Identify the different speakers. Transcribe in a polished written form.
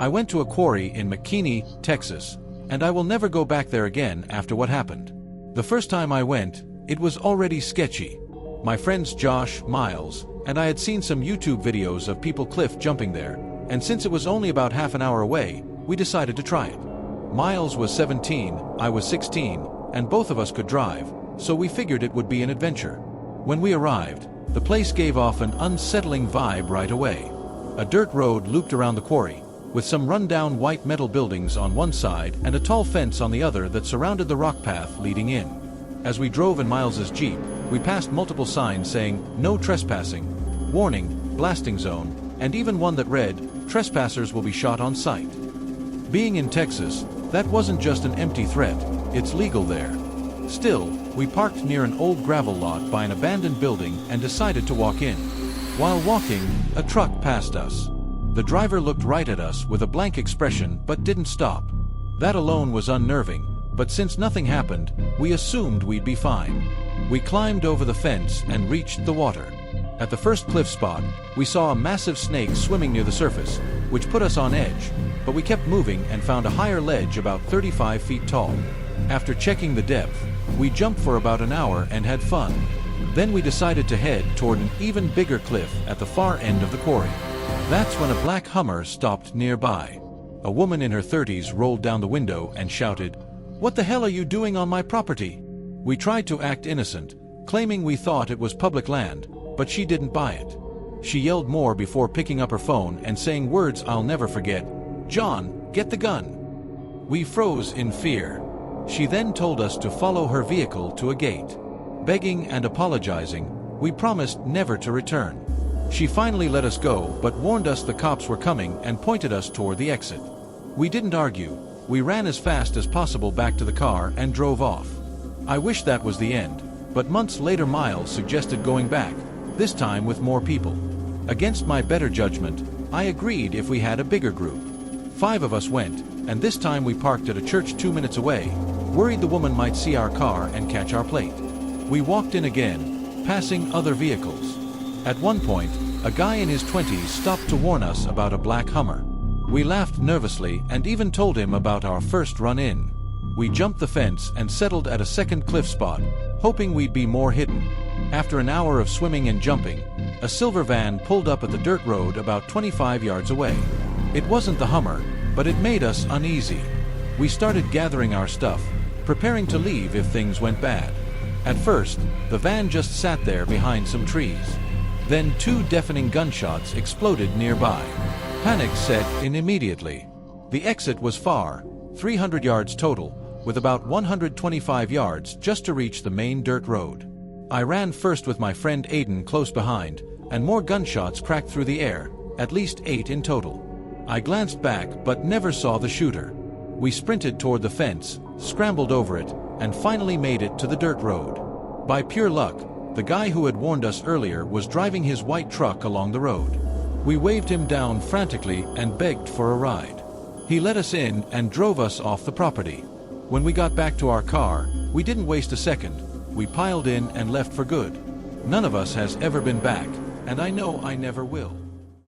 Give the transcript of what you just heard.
Speaker 1: I went to a quarry in McKini, Texas, and I will never go back there again after what happened. The first time I went, it was already sketchy. My friends Josh, Miles, and I had seen some YouTube videos of people cliff jumping there, and since it was only about half an hour away, we decided to try it. Miles was 17, I was 16, and both of us could drive, so we figured it would be an adventure. When we arrived, the place gave off an unsettling vibe right away. A dirt road looped around the quarry, with some run-down white metal buildings on one side and a tall fence on the other that surrounded the rock path leading in. As we drove in Miles's Jeep, we passed multiple signs saying, "No trespassing," "Warning, blasting zone," and even one that read, "Trespassers will be shot on sight." Being in Texas, that wasn't just an empty threat, it's legal there. Still, we parked near an old gravel lot by an abandoned building and decided to walk in. While walking, a truck passed us. The driver looked right at us with a blank expression but didn't stop. That alone was unnerving, but since nothing happened, we assumed we'd be fine. We climbed over the fence and reached the water. At the first cliff spot, we saw a massive snake swimming near the surface, which put us on edge, but we kept moving and found a higher ledge about 35 feet tall. After checking the depth, we jumped for about an hour and had fun. Then we decided to head toward an even bigger cliff at the far end of the quarry. That's when a black Hummer stopped nearby. A woman in her 30s rolled down the window and shouted, "What the hell are you doing on my property?" We tried to act innocent, claiming we thought it was public land, but she didn't buy it. She yelled more before picking up her phone and saying words I'll never forget. "John, get the gun." We froze in fear. She then told us to follow her vehicle to a gate. Begging and apologizing, we promised never to return. She finally let us go but warned us the cops were coming and pointed us toward the exit. We didn't argue. We ran as fast as possible back to the car and drove off. I wish that was the end, but months later Miles suggested going back, this time with more people. Against my better judgment, I agreed if we had a bigger group. 5 of us went, and this time we parked at a church 2 minutes away, worried the woman might see our car and catch our plate. We walked in again, passing other vehicles. At one point, a guy in his 20s stopped to warn us about a black Hummer. We laughed nervously and even told him about our first run-in. We jumped the fence and settled at a second cliff spot, hoping we'd be more hidden. After an hour of swimming and jumping, a silver van pulled up at the dirt road about 25 yards away. It wasn't the Hummer, but it made us uneasy. We started gathering our stuff, preparing to leave if things went bad. At first, the van just sat there behind some trees. Then 2 deafening gunshots exploded nearby. Panic set in immediately. The exit was far, 300 yards total, with about 125 yards just to reach the main dirt road. I ran first with my friend Aiden close behind, and more gunshots cracked through the air, at least 8 in total. I glanced back but never saw the shooter. We sprinted toward the fence, scrambled over it, and finally made it to the dirt road. By pure luck, the guy who had warned us earlier was driving his white truck along the road. We waved him down frantically and begged for a ride. He let us in and drove us off the property. When we got back to our car, we didn't waste a second. We piled in and left for good. None of us has ever been back, and I know I never will.